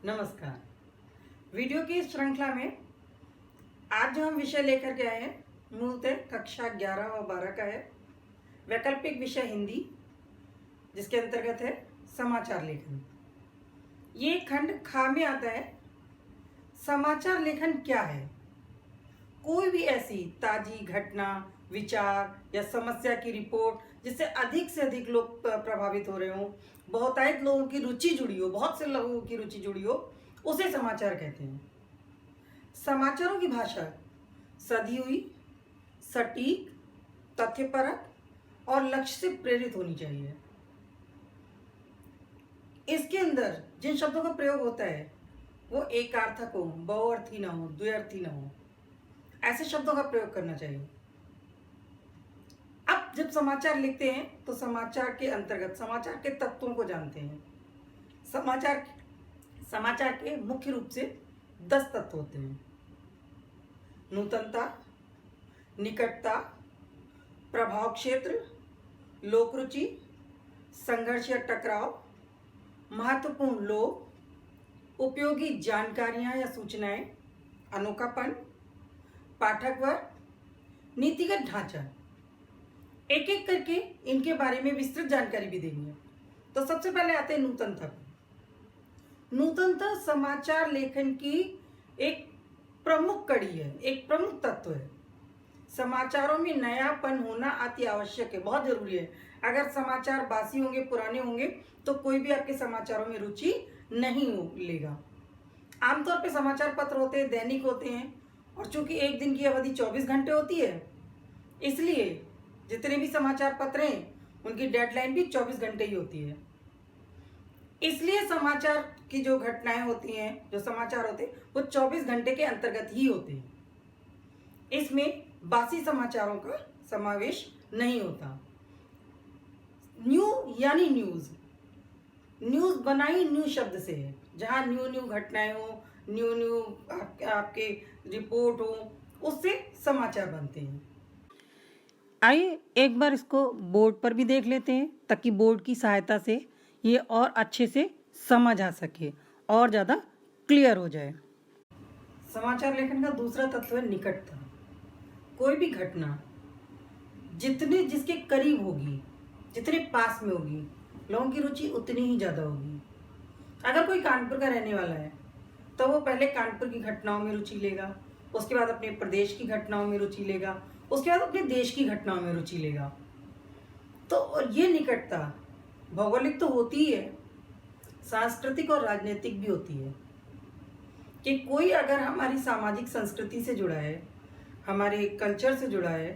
नमस्कार। वीडियो की इस श्रृंखला में आज जो हम विषय लेकर के आए हैं मूलतः कक्षा 11 और 12 का है। वैकल्पिक विषय हिंदी, जिसके अंतर्गत है समाचार लेखन। ये खंड खा में आता है। समाचार लेखन क्या है? कोई भी ऐसी ताजी घटना, विचार या समस्या की रिपोर्ट जिससे अधिक से अधिक लोग प्रभावित हो रहे हों, बहुतायत लोगों की रुचि जुड़ी हो, बहुत से लोगों की रुचि जुड़ी हो, उसे समाचार कहते हैं। समाचारों की भाषा सधी हुई, सटीक, तथ्यपरक और लक्ष्य से प्रेरित होनी चाहिए। इसके अंदर जिन शब्दों का प्रयोग होता है वो एकार्थक हो, बहुअर्थी ना हो, द्व्यर्थी ना हो, ऐसे शब्दों का प्रयोग करना चाहिए। अब जब समाचार लिखते हैं तो समाचार के अंतर्गत समाचार के तत्वों को जानते हैं। समाचार के मुख्य रूप से 10 तत्व होते हैं। नूतनता, निकटता, प्रभाव क्षेत्र, लोक रुचि, संघर्ष या टकराव, महत्वपूर्ण लोग, उपयोगी जानकारियां या सूचनाएं, अनोखापन, पाठक वर्ग, नीतिगत ढांचा। एक एक करके इनके बारे में विस्तृत जानकारी भी देनी है। तो सबसे पहले आते हैं नूतनता पर। नूतनता समाचार लेखन की एक प्रमुख कड़ी है, एक प्रमुख तत्व है। समाचारों में नयापन होना अति आवश्यक है, बहुत जरूरी है। अगर समाचार बासी होंगे, पुराने होंगे, तो कोई भी आपके समाचारों में रुचि नहीं लेगा। आमतौर पे समाचार पत्र होते हैं, दैनिक होते हैं, और चूंकि एक दिन की अवधि 24 घंटे होती है, इसलिए जितने भी समाचार पत्र हैं उनकी डेडलाइन भी 24 घंटे ही होती है। इसलिए समाचार की जो घटनाएं होती हैं, जो समाचार होते हैं, वो 24 घंटे के अंतर्गत ही होते हैं। इसमें बासी समाचारों का समावेश नहीं होता। न्यू यानी न्यूज, न्यूज बनाई न्यू शब्द से है। जहां न्यू घटनाएं हो, न्यू आपके रिपोर्ट हो, उससे समाचार बनते हैं। आइए एक बार इसको बोर्ड पर भी देख लेते हैं, ताकि बोर्ड की सहायता से ये और अच्छे से समझ आ सके और ज़्यादा क्लियर हो जाए। समाचार लेखन का दूसरा तत्व है निकटता। कोई भी घटना जितने जिसके करीब होगी, जितने पास में होगी, लोगों की रुचि उतनी ही ज़्यादा होगी। अगर कोई कानपुर का रहने वाला है तो वो पहले कानपुर की घटनाओं में रुचि लेगा, उसके बाद अपने प्रदेश की घटनाओं में रुचि लेगा, उसके बाद अपने देश की घटनाओं में रुचि लेगा। तो ये निकटता भौगोलिक तो होती ही है, सांस्कृतिक और राजनीतिक भी होती है। कि कोई अगर हमारी सामाजिक संस्कृति से जुड़ा है, हमारे कल्चर से जुड़ा है,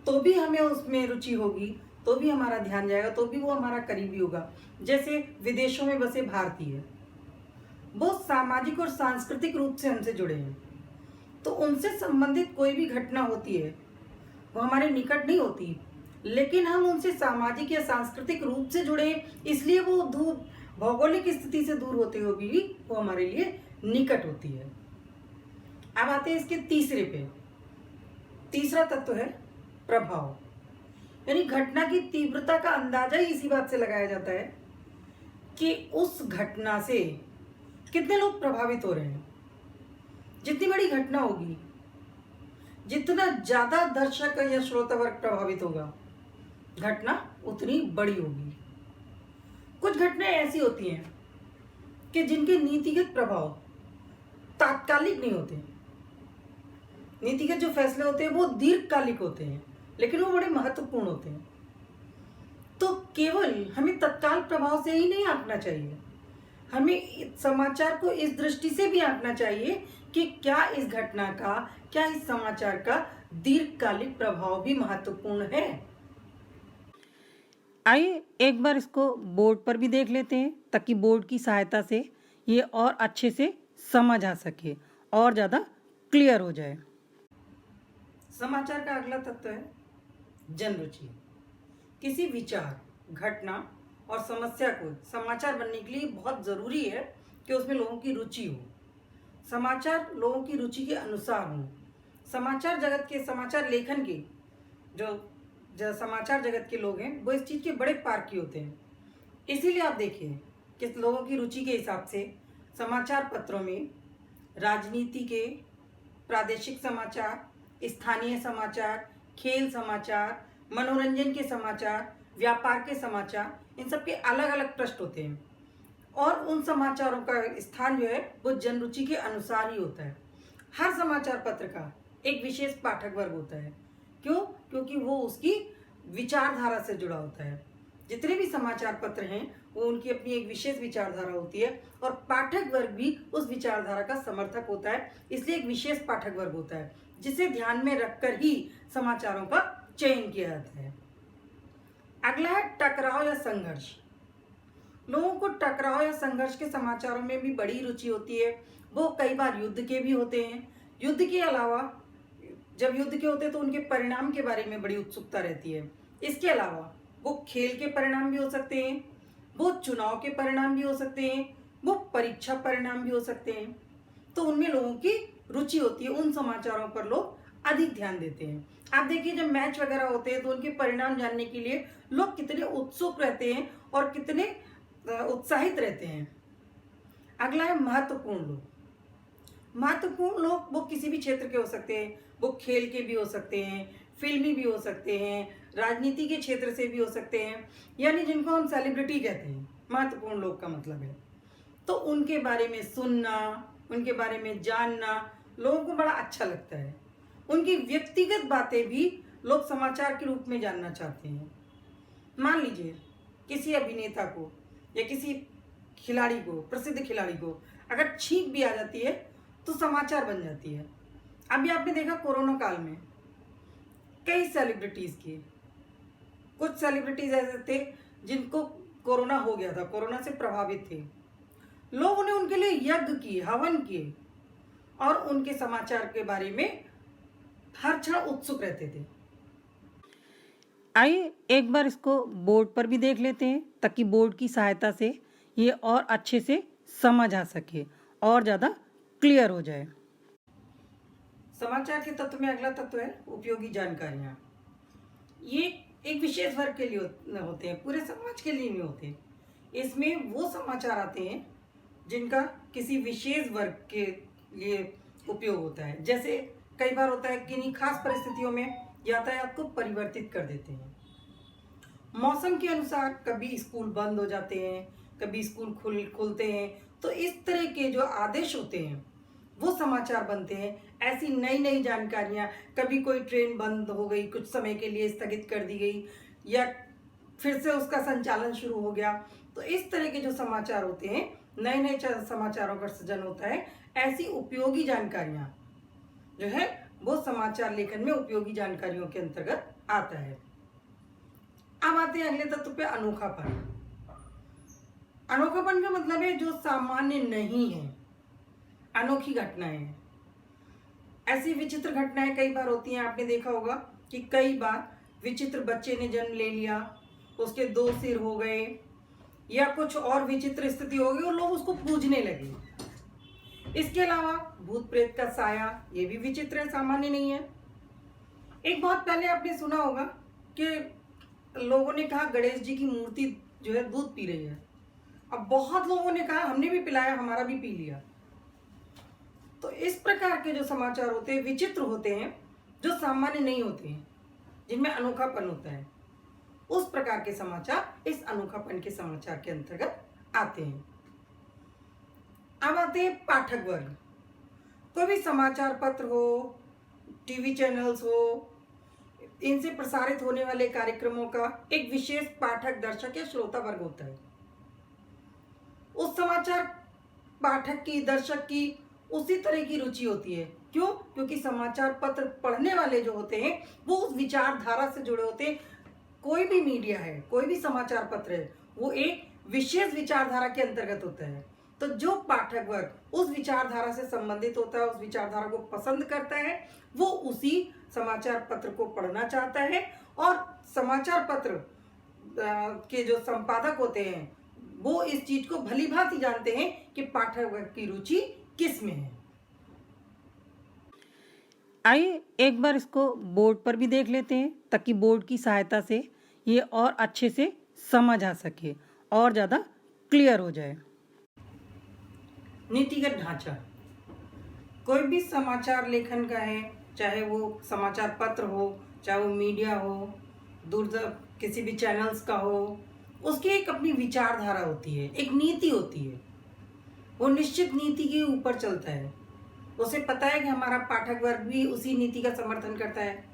तो भी हमें उसमें रुचि होगी, तो भी हमारा ध्यान जाएगा, तो भी वो हमारा करीबी होगा। जैसे विदेशों में बसे भारतीय, वो सामाजिक और सांस्कृतिक रूप से हमसे जुड़े हैं, तो उनसे संबंधित कोई भी घटना होती है वो हमारे निकट नहीं होती, लेकिन हम उनसे सामाजिक या सांस्कृतिक रूप से जुड़े, इसलिए वो दूर, भौगोलिक स्थिति से दूर होते हुए भी वो हमारे लिए निकट होती है। अब आते हैं इसके तीसरे पे। तीसरा तत्व है प्रभाव, यानी घटना की तीव्रता का अंदाजा ही इसी बात से लगाया जाता है कि उस घटना से कितने लोग प्रभावित हो रहे हैं। जितनी बड़ी घटना होगी, जितना ज्यादा दर्शक या श्रोता वर्ग प्रभावित होगा, घटना उतनी बड़ी होगी। कुछ घटनाएं ऐसी होती हैं कि जिनके नीतिगत प्रभाव तात्कालिक नहीं होते। नीतिगत जो फैसले होते हैं वो दीर्घकालिक होते हैं, लेकिन वो बड़े महत्वपूर्ण होते हैं। तो केवल हमें तत्काल प्रभाव से ही नहीं आंकना चाहिए, हमें समाचार को इस दृष्टि से भी आंकना चाहिए कि क्या इस घटना का, क्या इस समाचार का दीर्घकालिक प्रभाव भी महत्वपूर्ण है। आइए एक बार इसको बोर्ड पर भी देख लेते हैं, ताकि बोर्ड की सहायता से ये और अच्छे से समझ आ सके और ज़्यादा क्लियर हो जाए। समाचार का अगला तत्व है जनरुचि। किसी विचार, घटना और समस्या को समाचार बनने के लिए बहुत ज़रूरी है कि उसमें लोगों की रुचि हो, समाचार लोगों की रुचि के अनुसार हो। समाचार जगत के, समाचार लेखन के जो समाचार जगत के लोग हैं, वो इस चीज़ के बड़े पारखी होते हैं। इसीलिए आप देखिए कि लोगों की रुचि के हिसाब से समाचार पत्रों में राजनीति के, प्रादेशिक समाचार, स्थानीय समाचार, खेल समाचार, मनोरंजन के समाचार, व्यापार के समाचार, इन सब के अलग अलग पृष्ठ होते हैं और उन समाचारों का स्थान जो है वो जन रुचि के अनुसार ही होता है। हर समाचार पत्र का एक विशेष पाठक वर्ग होता है। क्यों? क्योंकि वो उसकी विचारधारा से जुड़ा होता है। जितने भी समाचार पत्र हैं वो उनकी अपनी एक विशेष विचारधारा होती है और पाठक वर्ग भी उस विचारधारा का समर्थक होता है। इसलिए एक विशेष पाठक वर्ग होता है जिसे ध्यान में रखकर ही समाचारों का चयन किया जाता है। अगला है टकराव या संघर्ष। लोगों को टकराव या संघर्ष के समाचारों में भी बड़ी रुचि होती है। वो कई बार युद्ध के भी होते हैं। युद्ध के अलावा जब युद्ध के होते हैं तो उनके परिणाम के बारे में बड़ी उत्सुकता रहती है। इसके अलावा वो खेल के परिणाम भी हो सकते हैं, वो चुनाव के परिणाम भी हो सकते हैं, वो परीक्षा परिणाम भी हो सकते हैं। तो उनमें लोगों की रुचि होती है, उन समाचारों पर लोग अधिक ध्यान देते हैं। आप देखिए जब मैच वगैरह होते हैं तो उनके परिणाम जानने के लिए लोग कितने उत्सुक रहते हैं और कितने उत्साहित रहते हैं। अगला है महत्वपूर्ण लोग। महत्वपूर्ण लोग वो किसी भी क्षेत्र के हो सकते हैं, वो खेल के भी हो सकते हैं, फिल्मी भी हो सकते हैं, राजनीति के क्षेत्र से भी हो सकते हैं, यानी जिनको हम सेलिब्रिटी कहते हैं, महत्वपूर्ण लोग का मतलब है। तो उनके बारे में सुनना, उनके बारे में जानना लोगों को बड़ा अच्छा लगता है। उनकी व्यक्तिगत बातें भी लोग समाचार के रूप में जानना चाहते हैं। मान लीजिए किसी अभिनेता को या किसी खिलाड़ी को, प्रसिद्ध खिलाड़ी को अगर छींक भी आ जाती है तो समाचार बन जाती है। अभी आपने देखा कोरोना काल में कई सेलिब्रिटीज़ की, कुछ सेलिब्रिटीज ऐसे थे जिनको कोरोना हो गया था, कोरोना से प्रभावित थे। लोगों ने उनके लिए यज्ञ किए, हवन किए और उनके समाचार के बारे में हर क्षण उत्सुक रहते थे। आइए एक बार इसको बोर्ड पर भी देख लेते हैं ताकि बोर्ड की सहायता से ये और अच्छे से समझ आ सके और ज़्यादा क्लियर हो जाए। समाचार के तत्व में अगला तत्व है उपयोगी जानकारियाँ। ये एक विशेष वर्ग के लिए होते हैं, पूरे समाज के लिए नहीं होते। इसमें वो समाचार आते हैं जिनका किसी विशेष वर्ग के लिए उपयोग होता है। जैसे कई बार होता है किन्हीं खास परिस्थितियों में यातायात को परिवर्तित कर देते हैं। मौसम के अनुसार कभी स्कूल बंद हो जाते हैं, कभी स्कूल खुलते हैं। तो इस तरह के जो आदेश होते हैं वो समाचार बनते हैं। ऐसी नई नई जानकारियाँ, कभी कोई ट्रेन बंद हो गई, कुछ समय के लिए स्थगित कर दी गई या फिर से उसका संचालन शुरू हो गया। तो इस तरह के जो समाचार होते हैं, नए नए समाचारों का सृजन होता है। ऐसी उपयोगी जानकारियाँ जो है वो समाचार लेखन में उपयोगी जानकारियों के अंतर्गत आता है। अब आते हैं अगले तत्व पे, अनोखापन। अनोखापन का मतलब है जो सामान्य नहीं है, अनोखी घटनाएं। ऐसी विचित्र घटनाएं कई बार होती हैं। आपने देखा होगा कि कई बार विचित्र बच्चे ने जन्म ले लिया, उसके 2 सिर हो गए या कुछ और विचित्र स्थिति हो गई और लोग उसको पूजने लगे। इसके अलावा भूत प्रेत का साया, ये भी विचित्र है, सामान्य नहीं है। एक बहुत पहले आपने सुना होगा कि लोगों ने कहा गणेश जी की मूर्ति जो है दूध पी रही है। अब बहुत लोगों ने कहा हमने भी पिलाया, हमारा भी पी लिया। तो इस प्रकार के जो समाचार होते हैं विचित्र होते हैं, जो सामान्य नहीं होते हैं, जिनमें अनोखापन होता है। उस प्रकार के समाचार इस अनोखापन के समाचार के अंतर्गत आते हैं। अब आते हैं पाठक वर्ग। कोई भी समाचार पत्र हो, टीवी चैनल्स हो, इनसे प्रसारित होने वाले कार्यक्रमों का एक विशेष पाठक, दर्शक या श्रोता वर्ग होता है। उस समाचार पाठक की, दर्शक की उसी तरह की रुचि होती है। क्यों? क्योंकि समाचार पत्र पढ़ने वाले जो होते हैं वो उस विचारधारा से जुड़े होते हैं। कोई भी मीडिया है, कोई भी समाचार पत्र है, वो एक विशेष विचारधारा के अंतर्गत होता है। तो जो पाठक वर्ग उस विचारधारा से संबंधित होता है, उस विचारधारा को पसंद करता है, वो उसी समाचार पत्र को पढ़ना चाहता है। और समाचार पत्र के जो संपादक होते हैं वो इस चीज को भली भांति जानते हैं कि पाठक वर्ग की रुचि किस में है। आइए एक बार इसको बोर्ड पर भी देख लेते हैं ताकि बोर्ड की सहायता से ये और अच्छे से समझ आ सके और ज़्यादा क्लियर हो जाए। नीतिगत ढांचा। कोई भी समाचार लेखन का है, चाहे वो समाचार पत्र हो, चाहे वो मीडिया हो, किसी भी चैनल्स का हो, उसकी एक अपनी विचारधारा होती है, एक नीति होती है। वो निश्चित नीति के ऊपर चलता है। उसे पता है कि हमारा पाठक वर्ग भी उसी नीति का समर्थन करता है।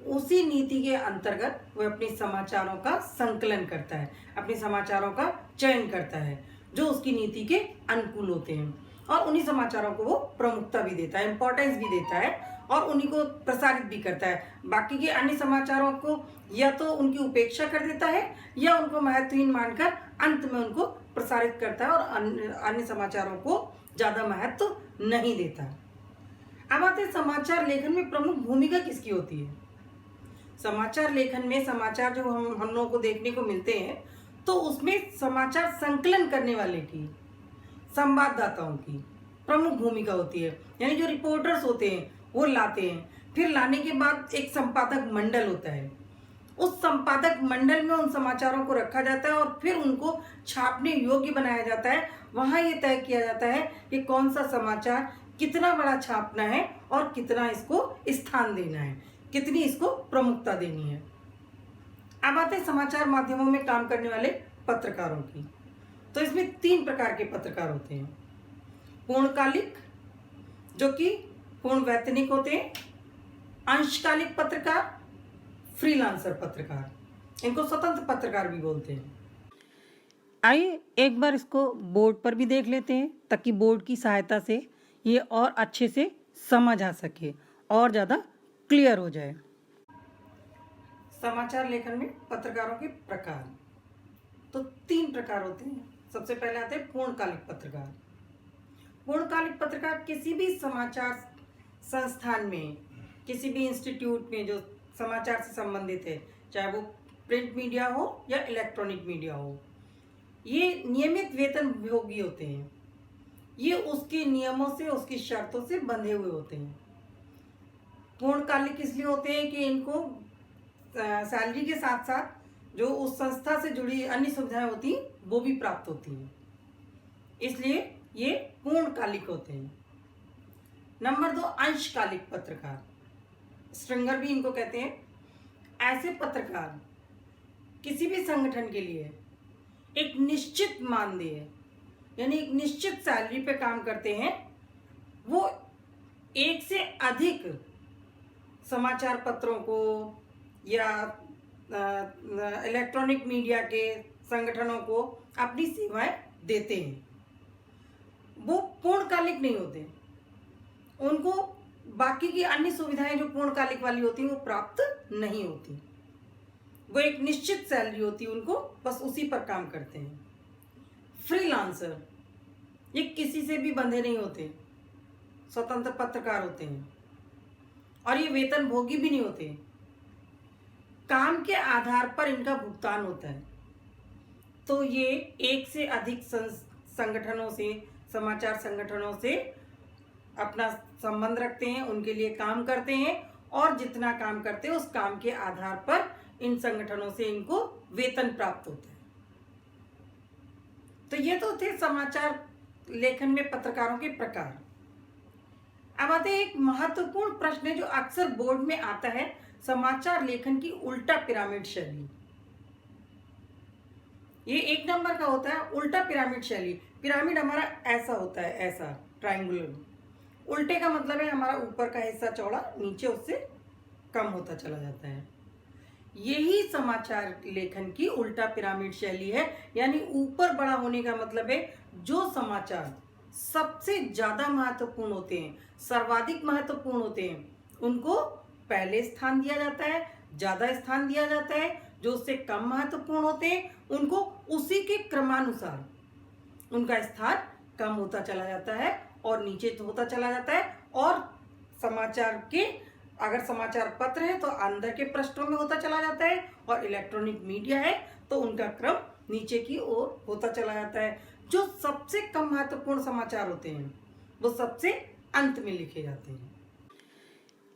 उसी नीति के अंतर्गत वह अपने समाचारों का संकलन करता है, अपने समाचारों का चयन करता है जो उसकी नीति के अनुकूल होते हैं, और उन्हीं समाचारों को वो प्रमुखता भी देता है, इम्पोर्टेंस भी देता है, और उन्हीं को प्रसारित भी करता है। बाकी के अन्य समाचारों को या तो उनकी उपेक्षा कर देता है या उनको महत्वहीन मानकर अंत में उनको प्रसारित करता है, और अन्य समाचारों को ज़्यादा महत्व नहीं देता। अब आते हैं समाचार लेखन में प्रमुख भूमिका किसकी होती है। समाचार लेखन में समाचार जो हम लोगों को देखने को मिलते हैं, तो उसमें समाचार संकलन करने वाले की, संवाददाताओं की प्रमुख भूमिका होती है। यानी जो रिपोर्टर्स होते हैं वो लाते हैं, फिर लाने के बाद एक संपादक मंडल होता है। उस संपादक मंडल में उन समाचारों को रखा जाता है और फिर उनको छापने योग्य बनाया जाता है। वहाँ ये तय किया जाता है कि कौन सा समाचार कितना बड़ा छापना है और कितना इसको स्थान देना है, कितनी इसको प्रमुखता देनी है। अब आते हैं समाचार माध्यमों में काम करने वाले पत्रकारों की। तो इसमें 3 प्रकार के पत्रकार होते हैं। पूर्णकालिक, जो कि पूर्ण वैतनिक होते हैं, अंशकालिक पत्रकार, फ्रीलांसर पत्रकार, इनको स्वतंत्र पत्रकार भी बोलते हैं। आइए एक बार इसको बोर्ड पर भी देख लेते हैं, ताकि बोर्ड की सहायता से ये और अच्छे से समझ आ सके और ज़्यादा क्लियर हो जाए। समाचार लेखन में पत्रकारों के प्रकार तो 3 प्रकार होते हैं। सबसे पहले आते हैं पूर्णकालिक पत्रकार। पूर्णकालिक पत्रकार किसी भी समाचार संस्थान में, किसी भी इंस्टीट्यूट में जो समाचार से संबंधित है, चाहे वो प्रिंट मीडिया हो या इलेक्ट्रॉनिक मीडिया हो, ये नियमित वेतन भोगी होते हैं। ये उसके नियमों से, उसकी शर्तों से बंधे हुए होते हैं। पूर्णकालिक इसलिए होते हैं कि इनको सैलरी के साथ साथ जो उस संस्था से जुड़ी अन्य सुविधाएं होती हैं वो भी प्राप्त होती हैं, इसलिए ये पूर्णकालिक होते हैं। नंबर 2, अंशकालिक पत्रकार, स्ट्रिंगर भी इनको कहते हैं। ऐसे पत्रकार किसी भी संगठन के लिए एक निश्चित मानदेय, यानी एक निश्चित सैलरी पे काम करते हैं। वो एक से अधिक समाचार पत्रों को या इलेक्ट्रॉनिक मीडिया के संगठनों को अपनी सेवाएं देते हैं। वो पूर्णकालिक नहीं होते, उनको बाकी की अन्य सुविधाएं जो पूर्णकालिक वाली होती हैं वो प्राप्त नहीं होती। वो एक निश्चित सैलरी होती है उनको, बस उसी पर काम करते हैं। फ्रीलांसर, ये किसी से भी बंधे नहीं होते, स्वतंत्र पत्रकार होते हैं, और ये वेतन भोगी भी नहीं होते। काम के आधार पर इनका भुगतान होता है। तो ये एक से अधिक संगठनों से, समाचार संगठनों से अपना संबंध रखते हैं, उनके लिए काम करते हैं, और जितना काम करते हैं उस काम के आधार पर इन संगठनों से इनको वेतन प्राप्त होता है। तो ये तो थे समाचार लेखन में पत्रकारों के प्रकार। अब आते हैं एक महत्वपूर्ण प्रश्न जो अक्सर बोर्ड में आता है, समाचार लेखन की उल्टा पिरामिड शैली। ये 1 नंबर का होता है उल्टा पिरामिड शैली। पिरामिड हमारा ऐसा होता है, ऐसा ट्रायंगुलर। उल्टे का मतलब है हमारा ऊपर का हिस्सा चौड़ा, नीचे उससे कम होता चला जाता है। यही समाचार लेखन की उल्टा पिरामिड शैली है। यानी ऊपर बड़ा होने का मतलब है जो समाचार सबसे ज्यादा महत्वपूर्ण होते हैं, सर्वाधिक महत्वपूर्ण होते हैं, उनको पहले स्थान दिया जाता है, ज्यादा स्थान दिया जाता है। जो उससे कम महत्वपूर्ण होते हैं उनको उसी के क्रमानुसार उनका स्थान कम होता चला जाता है और नीचे होता चला जाता है। और समाचार के, अगर समाचार पत्र है तो अंदर के पृष्ठों में होता चला जाता है, और इलेक्ट्रॉनिक मीडिया है तो उनका क्रम नीचे की ओर होता चला जाता है। जो सबसे कम महत्वपूर्ण समाचार होते हैं वो सबसे अंत में लिखे जाते हैं।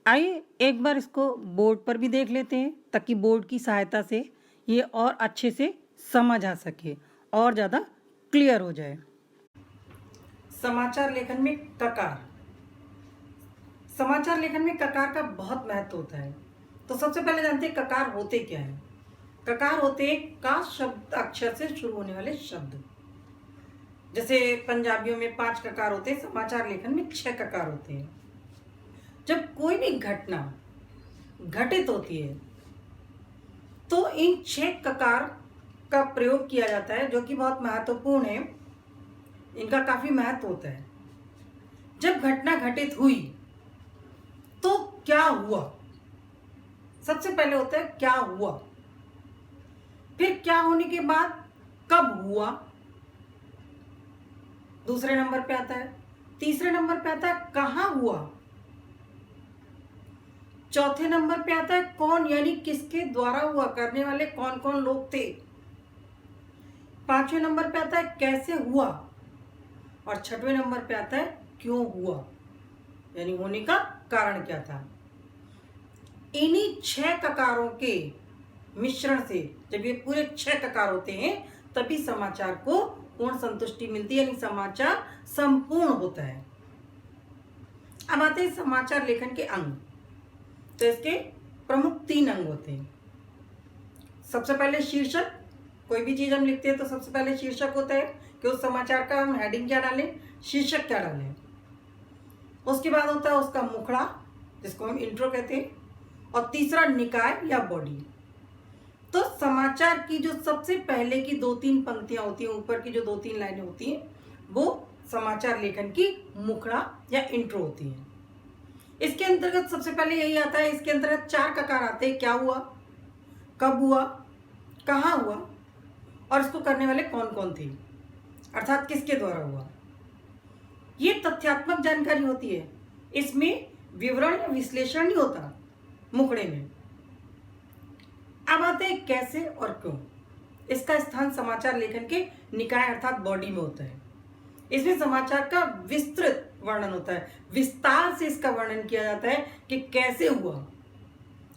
आइए एक बार इसको बोर्ड पर भी देख लेते हैं, ताकि बोर्ड की सहायता से ये और अच्छे से समझ आ सके और ज़्यादा क्लियर हो जाए। समाचार लेखन में ककार। समाचार लेखन में ककार का बहुत महत्व होता है। तो सबसे पहले जानते हैं ककार होते क्या है। ककार होते हैं का शब्द अक्षर से शुरू होने वाले शब्द। जैसे पंजाबियों में 5 ककार होते हैं, समाचार लेखन में 6 ककार होते हैं। जब कोई भी घटना घटित होती है तो इन 6 ककार का प्रयोग किया जाता है, जो कि बहुत महत्वपूर्ण है। इनका काफी महत्व होता है। जब घटना घटित हुई तो क्या हुआ, सबसे पहले होता है क्या हुआ, फिर क्या होने के बाद कब हुआ, दूसरे नंबर पे आता है। तीसरे नंबर पे आता है कहाँ हुआ। चौथे नंबर पे आता है कौन, यानी किसके द्वारा हुआ, करने वाले कौन कौन लोग थे। पांचवें नंबर पे आता है कैसे हुआ, और छठवें नंबर पे आता है क्यों हुआ, यानी होने का कारण क्या था। इन्हीं 6 ककारों के मिश्रण से जब ये पूरे 6 ककार होते हैं तभी समाचार को पूर्ण संतुष्टि मिलती है, यानी समाचार संपूर्ण होता है। अब आते हैं समाचार लेखन के अंग। तो इसके प्रमुख 3 अंग होते हैं। सबसे पहले शीर्षक। कोई भी चीज हम लिखते हैं तो सबसे पहले शीर्षक होता है कि उस समाचार का हम हेडिंग क्या डालें, शीर्षक क्या डालें। उसके बाद होता है उसका मुखड़ा, जिसको हम इंट्रो कहते हैं, और तीसरा निकाय या बॉडी। तो समाचार की जो सबसे पहले की 2-3 पंक्तियां होती हैं, ऊपर की जो 2-3 लाइनें होती हैं, वो समाचार लेखन की मुखड़ा या इंट्रो होती है। इसके अंतर्गत सबसे पहले यही आता है, इसके अंतर्गत 4 ककार आते हैं। क्या हुआ, कब हुआ, कहाँ हुआ, और इसको करने वाले कौन कौन थे, अर्थात किसके द्वारा हुआ। ये तथ्यात्मक जानकारी होती है, इसमें विवरण या विश्लेषण नहीं होता मुखड़े में। अब आते हैं कैसे और क्यों। इसका स्थान समाचार लेखन के निकाय अर्थात बॉडी में होता है। इसमें समाचार का विस्तृत वर्णन होता है, विस्तार से इसका वर्णन किया जाता है कि कैसे हुआ।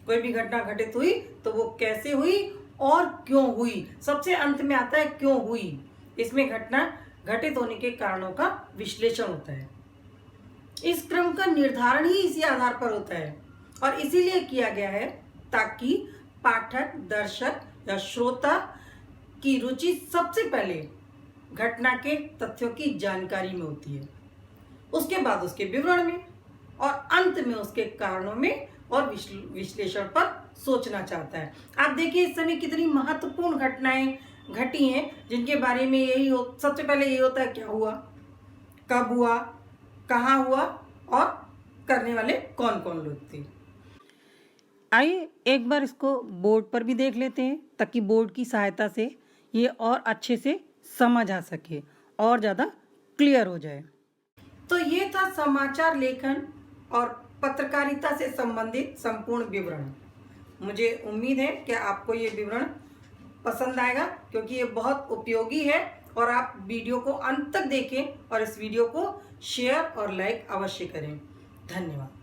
कोई भी घटना घटित हुई तो वो कैसे हुई और क्यों हुई। सबसे अंत में आता है क्यों हुई। इसमें घटना घटित होने के कारणों का विश्लेषण होता है। इस क्रम का निर्धारण ही इसी आधार पर होता है और इसीलिए किया गया है ताकि पाठक, दर्शक या श्रोता की रुचि सबसे पहले घटना के तथ्यों की जानकारी में होती है, उसके बाद उसके विवरण में, और अंत में उसके कारणों में और विश्लेषण पर सोचना चाहता है। आप देखिए इस समय कितनी महत्वपूर्ण घटनाएं घटी हैं, जिनके बारे में सबसे पहले यही होता है क्या हुआ, कब हुआ, कहाँ हुआ, और करने वाले कौन कौन लोग थे। आइए एक बार इसको बोर्ड पर भी देख लेते हैं, ताकि बोर्ड की सहायता से ये और अच्छे से समझ आ सके और ज़्यादा क्लियर हो जाए। तो ये था समाचार लेखन और पत्रकारिता से संबंधित संपूर्ण विवरण। मुझे उम्मीद है कि आपको ये विवरण पसंद आएगा, क्योंकि ये बहुत उपयोगी है, और आप वीडियो को अंत तक देखें और इस वीडियो को शेयर और लाइक अवश्य करें। धन्यवाद।